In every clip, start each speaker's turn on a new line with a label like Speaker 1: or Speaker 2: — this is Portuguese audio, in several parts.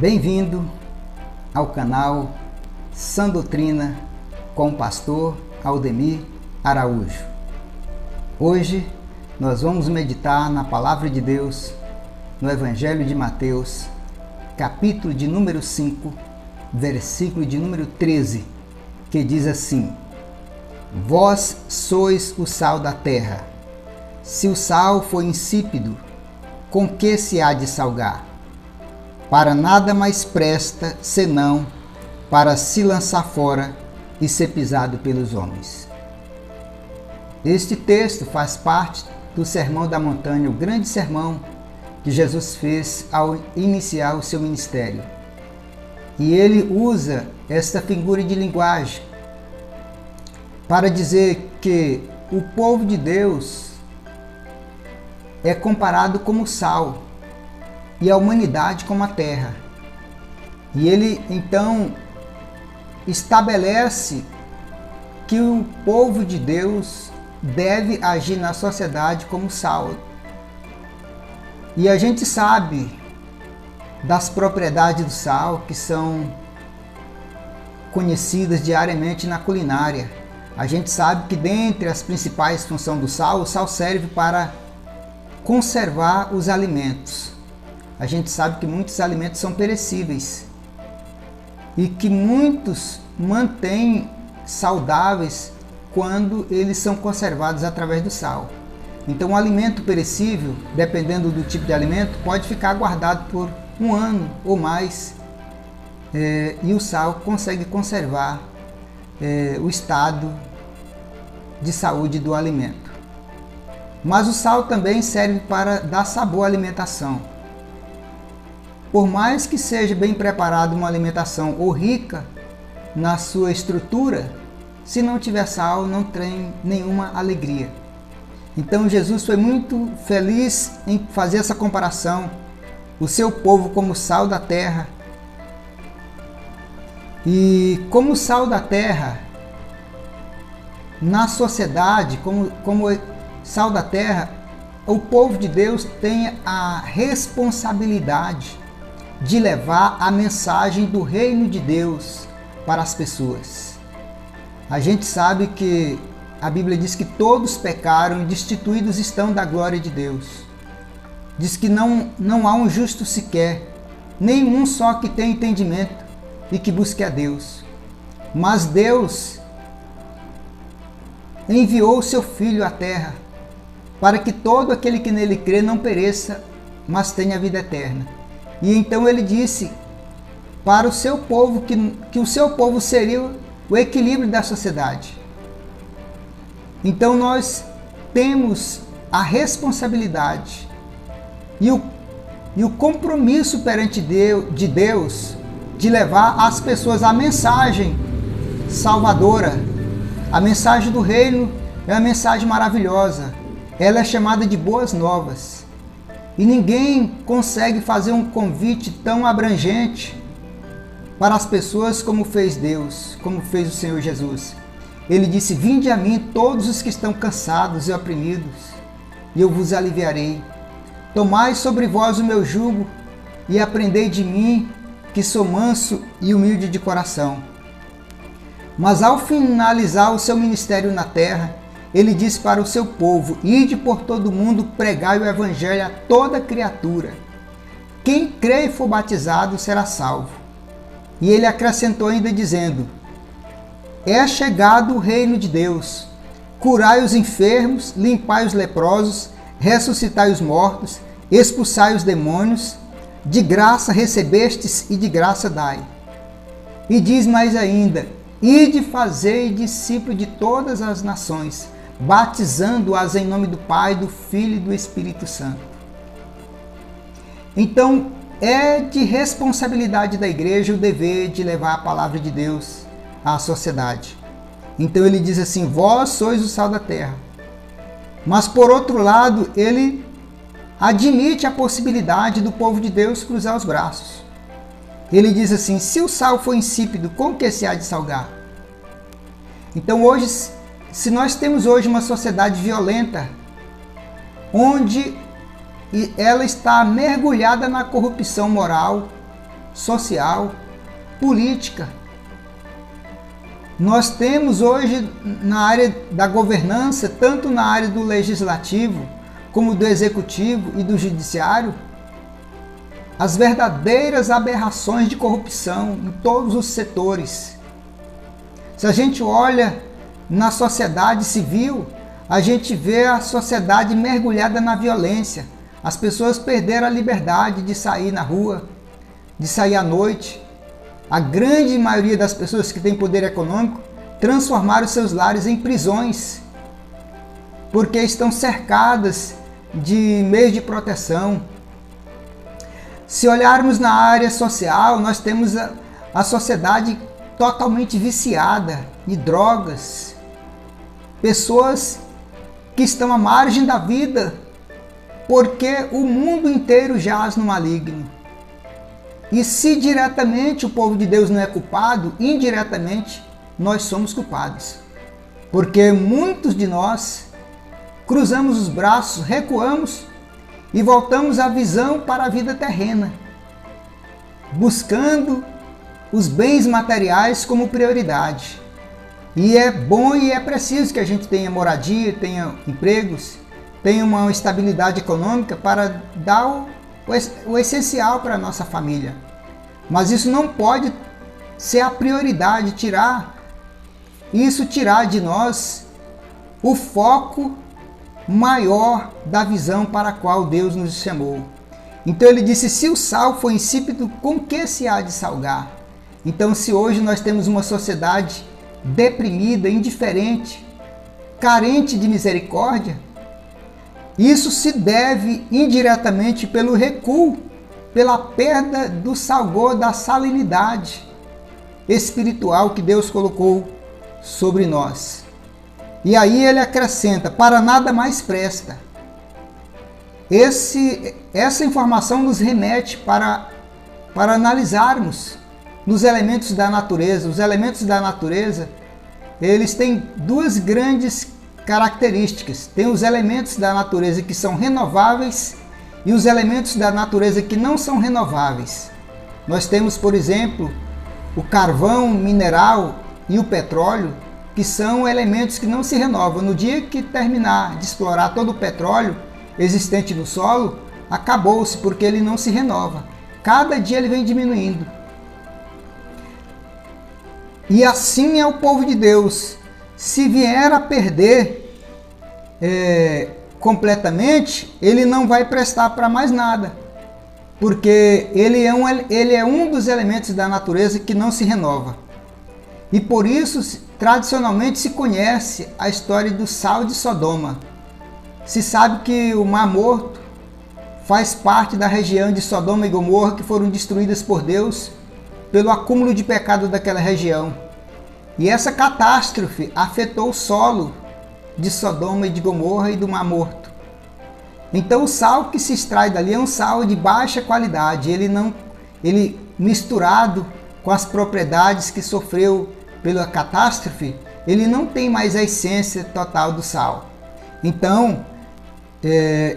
Speaker 1: Bem-vindo ao canal Sã Doutrina com o pastor Aldemir Araújo. Hoje nós vamos meditar na Palavra de Deus no Evangelho de Mateus, capítulo de número 5, versículo de número 13, que diz assim: Vós sois o sal da terra. Se o sal for insípido, com que se há de salgar? Para nada mais presta, senão para se lançar fora e ser pisado pelos homens. Este texto faz parte do Sermão da Montanha, o grande sermão que Jesus fez ao iniciar o seu ministério. E ele usa esta figura de linguagem para dizer que o povo de Deus é comparado como sal e a humanidade como a terra. E ele então estabelece que o povo de Deus deve agir na sociedade como sal. E a gente sabe das propriedades do sal que são conhecidas diariamente na culinária. A gente sabe que dentre as principais funções do sal, o sal serve para conservar os alimentos. A gente sabe que muitos alimentos são perecíveis e que muitos mantêm saudáveis quando eles são conservados através do sal. Então, um alimento perecível, dependendo do tipo de alimento, pode ficar guardado por um ano ou mais, e o sal consegue conservar o estado de saúde do alimento. Mas o sal também serve para dar sabor à alimentação. Por mais que seja bem preparada uma alimentação ou rica na sua estrutura, se não tiver sal, não tem nenhuma alegria. Então Jesus foi muito feliz em fazer essa comparação, o seu povo como sal da terra. E como sal da terra, na sociedade, como sal da terra, o povo de Deus tem a responsabilidade de levar a mensagem do reino de Deus para as pessoas. A gente sabe que a Bíblia diz que todos pecaram e destituídos estão da glória de Deus. Diz que não há um justo sequer, nenhum só que tenha entendimento e que busque a Deus. Mas Deus enviou o seu Filho à terra para que todo aquele que nele crê não pereça, mas tenha vida eterna. E então ele disse para o seu povo que o seu povo seria o equilíbrio da sociedade. Então nós temos a responsabilidade e o compromisso perante de Deus de levar às pessoas a mensagem salvadora. A mensagem do reino é uma mensagem maravilhosa. Ela é chamada de boas novas. E ninguém consegue fazer um convite tão abrangente para as pessoas como fez Deus, como fez o Senhor Jesus. Ele disse: Vinde a mim todos os que estão cansados e oprimidos, e eu vos aliviarei. Tomai sobre vós o meu jugo e aprendei de mim, que sou manso e humilde de coração. Mas ao finalizar o seu ministério na terra, ele disse para o seu povo: Ide por todo o mundo, pregai o evangelho a toda criatura. Quem crê e for batizado será salvo. E ele acrescentou ainda dizendo: É chegado o reino de Deus. Curai os enfermos, limpai os leprosos, ressuscitai os mortos, expulsai os demônios. De graça recebestes e de graça dai. E diz mais ainda: Ide fazei discípulos de todas as nações, batizando-as em nome do Pai, do Filho e do Espírito Santo. Então, é de responsabilidade da igreja o dever de levar a palavra de Deus à sociedade. Então ele diz assim: Vós sois o sal da terra. Mas por outro lado, ele admite a possibilidade do povo de Deus cruzar os braços. Ele diz assim: se o sal for insípido, com que se há de salgar? Então hoje, se nós temos hoje uma sociedade violenta, onde ela está mergulhada na corrupção moral, social, política. Nós temos hoje na área da governança, tanto na área do legislativo, como do executivo e do judiciário, as verdadeiras aberrações de corrupção em todos os setores. Se a gente olha na sociedade civil, a gente vê a sociedade mergulhada na violência. As pessoas perderam a liberdade de sair na rua, de sair à noite. A grande maioria das pessoas que têm poder econômico transformaram seus lares em prisões, porque estão cercadas de meios de proteção. Se olharmos na área social, nós temos a sociedade totalmente viciada em drogas, pessoas que estão à margem da vida, porque o mundo inteiro jaz no maligno. E se diretamente o povo de Deus não é culpado, indiretamente nós somos culpados. Porque muitos de nós cruzamos os braços, recuamos e voltamos a visão para a vida terrena, buscando os bens materiais como prioridade. E é bom e é preciso que a gente tenha moradia, tenha empregos, tenha uma estabilidade econômica para dar o essencial para a nossa família. Mas isso não pode ser a prioridade, tirar de nós o foco maior da visão para a qual Deus nos chamou. Então ele disse, se o sal for insípido, com que se há de salgar? Então se hoje nós temos uma sociedade deprimida, indiferente, carente de misericórdia, isso se deve indiretamente pelo recuo, pela perda do salgor, da salinidade espiritual que Deus colocou sobre nós. E aí ele acrescenta, para nada mais presta. Essa informação nos remete para analisarmos nos elementos da natureza. Os elementos da natureza, eles têm duas grandes características. Tem os elementos da natureza que são renováveis e os elementos da natureza que não são renováveis. Nós temos, por exemplo, o carvão mineral e o petróleo, que são elementos que não se renovam. No dia que terminar de explorar todo o petróleo existente no solo, acabou-se, porque ele não se renova. Cada dia ele vem diminuindo. E assim é o povo de Deus. Se vier a perder completamente, ele não vai prestar para mais nada, porque ele é um dos elementos da natureza que não se renova. E por isso, tradicionalmente, se conhece a história do sal de Sodoma. Se sabe que o Mar Morto faz parte da região de Sodoma e Gomorra, que foram destruídas por Deus pelo acúmulo de pecado daquela região. E essa catástrofe afetou o solo de Sodoma e de Gomorra e do Mar Morto. Então o sal que se extrai dali é um sal de baixa qualidade. Ele misturado com as propriedades que sofreu pela catástrofe, ele não tem mais a essência total do sal. Então,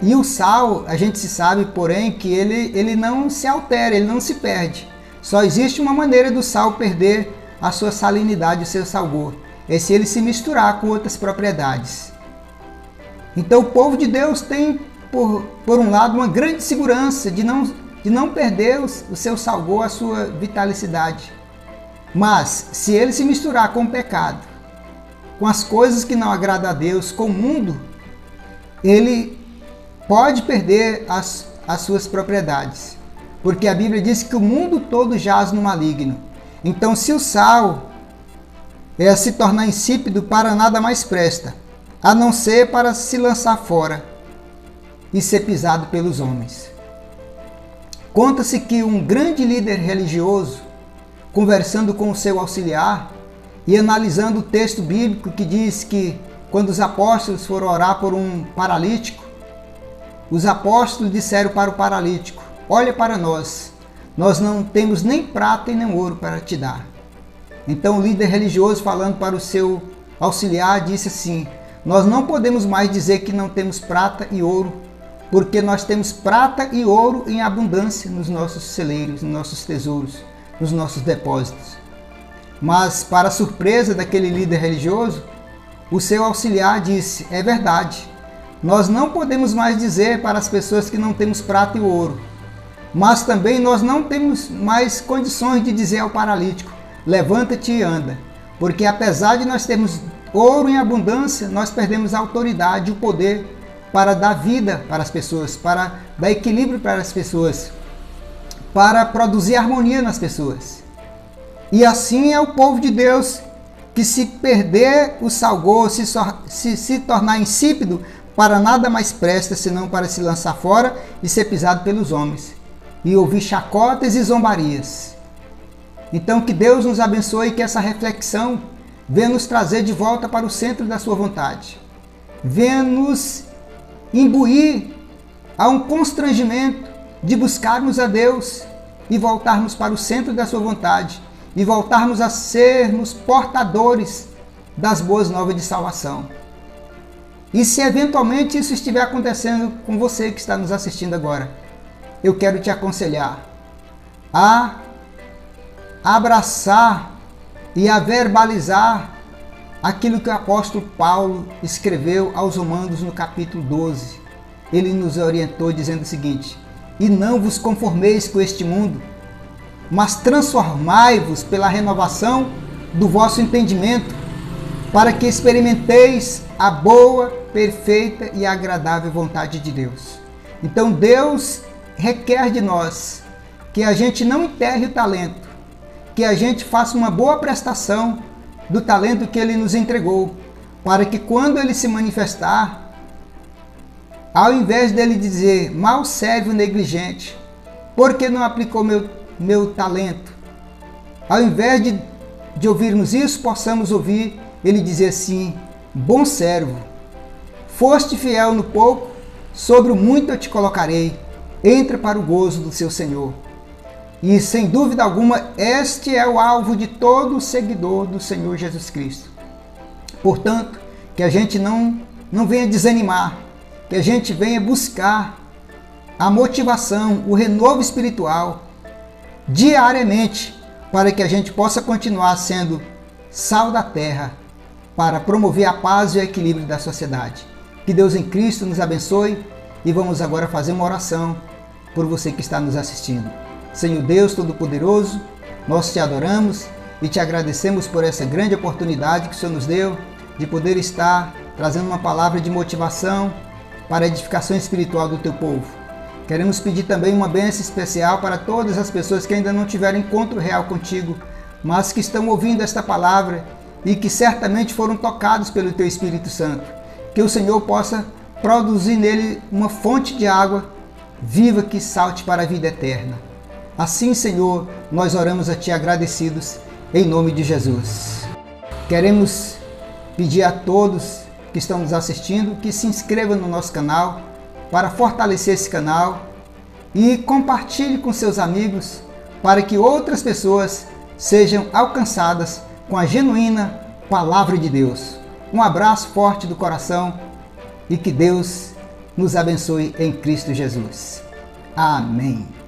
Speaker 1: e o sal, a gente se sabe, porém, que ele não se altera, ele não se perde. Só existe uma maneira do sal perder a sua salinidade, o seu salgor. É se ele se misturar com outras propriedades. Então o povo de Deus tem, por um lado, uma grande segurança de não perder o seu salgor, a sua vitalicidade. Mas se ele se misturar com o pecado, com as coisas que não agradam a Deus, com o mundo, ele pode perder as suas propriedades. Porque a Bíblia diz que o mundo todo jaz no maligno. Então se o sal se tornar insípido, para nada mais presta, a não ser para se lançar fora e ser pisado pelos homens. Conta-se que um grande líder religioso, conversando com o seu auxiliar e analisando o texto bíblico que diz que quando os apóstolos foram orar por um paralítico, os apóstolos disseram para o paralítico, olha para nós não temos nem prata e nem ouro para te dar. Então o líder religioso, falando para o seu auxiliar, disse assim, nós não podemos mais dizer que não temos prata e ouro porque nós temos prata e ouro em abundância nos nossos celeiros, nos nossos tesouros, nos nossos depósitos. Mas, para a surpresa daquele líder religioso, o seu auxiliar disse: é verdade, nós não podemos mais dizer para as pessoas que não temos prata e ouro, mas também nós não temos mais condições de dizer ao paralítico: levanta-te e anda, porque apesar de nós termos ouro em abundância, nós perdemos a autoridade e o poder para dar vida para as pessoas, para dar equilíbrio para as pessoas, para produzir harmonia nas pessoas. E assim é o povo de Deus, que se perder o salgou, se tornar insípido, para nada mais presta senão para se lançar fora e ser pisado pelos homens, e ouvir chacotas e zombarias. Então que Deus nos abençoe e que essa reflexão venha nos trazer de volta para o centro da sua vontade. Venha nos imbuir a um constrangimento de buscarmos a Deus e voltarmos para o centro da sua vontade e voltarmos a sermos portadores das boas novas de salvação. E se eventualmente isso estiver acontecendo com você que está nos assistindo agora, eu quero te aconselhar a abraçar e a verbalizar aquilo que o apóstolo Paulo escreveu aos Romanos no capítulo 12. Ele nos orientou dizendo o seguinte: e não vos conformeis com este mundo, mas transformai-vos pela renovação do vosso entendimento, para que experimenteis a boa, perfeita e agradável vontade de Deus. Então Deus requer de nós que a gente não enterre o talento, que a gente faça uma boa prestação do talento que Ele nos entregou, para que quando Ele se manifestar, ao invés dele dizer: mal servo negligente, por que não aplicou meu talento? Ao invés de ouvirmos isso, possamos ouvir Ele dizer assim: bom servo, foste fiel no pouco, sobre o muito eu te colocarei, entra para o gozo do seu Senhor. E sem dúvida alguma, este é o alvo de todo seguidor do Senhor Jesus Cristo. Portanto, que a gente não venha desanimar, que a gente venha buscar a motivação, o renovo espiritual, diariamente, para que a gente possa continuar sendo sal da terra, para promover a paz e o equilíbrio da sociedade. Que Deus em Cristo nos abençoe e vamos agora fazer uma oração por você que está nos assistindo. Senhor Deus Todo-Poderoso, nós te adoramos e te agradecemos por essa grande oportunidade que o Senhor nos deu de poder estar trazendo uma palavra de motivação para a edificação espiritual do teu povo. Queremos pedir também uma bênção especial para todas as pessoas que ainda não tiveram encontro real contigo, mas que estão ouvindo esta palavra e que certamente foram tocados pelo teu Espírito Santo. Que o Senhor possa produzir nele uma fonte de água viva que salte para a vida eterna. Assim, Senhor, nós oramos a Ti agradecidos, em nome de Jesus. Queremos pedir a todos que estão nos assistindo que se inscrevam no nosso canal para fortalecer esse canal e compartilhe com seus amigos para que outras pessoas sejam alcançadas com a genuína Palavra de Deus. Um abraço forte do coração e que Deus nos abençoe em Cristo Jesus. Amém.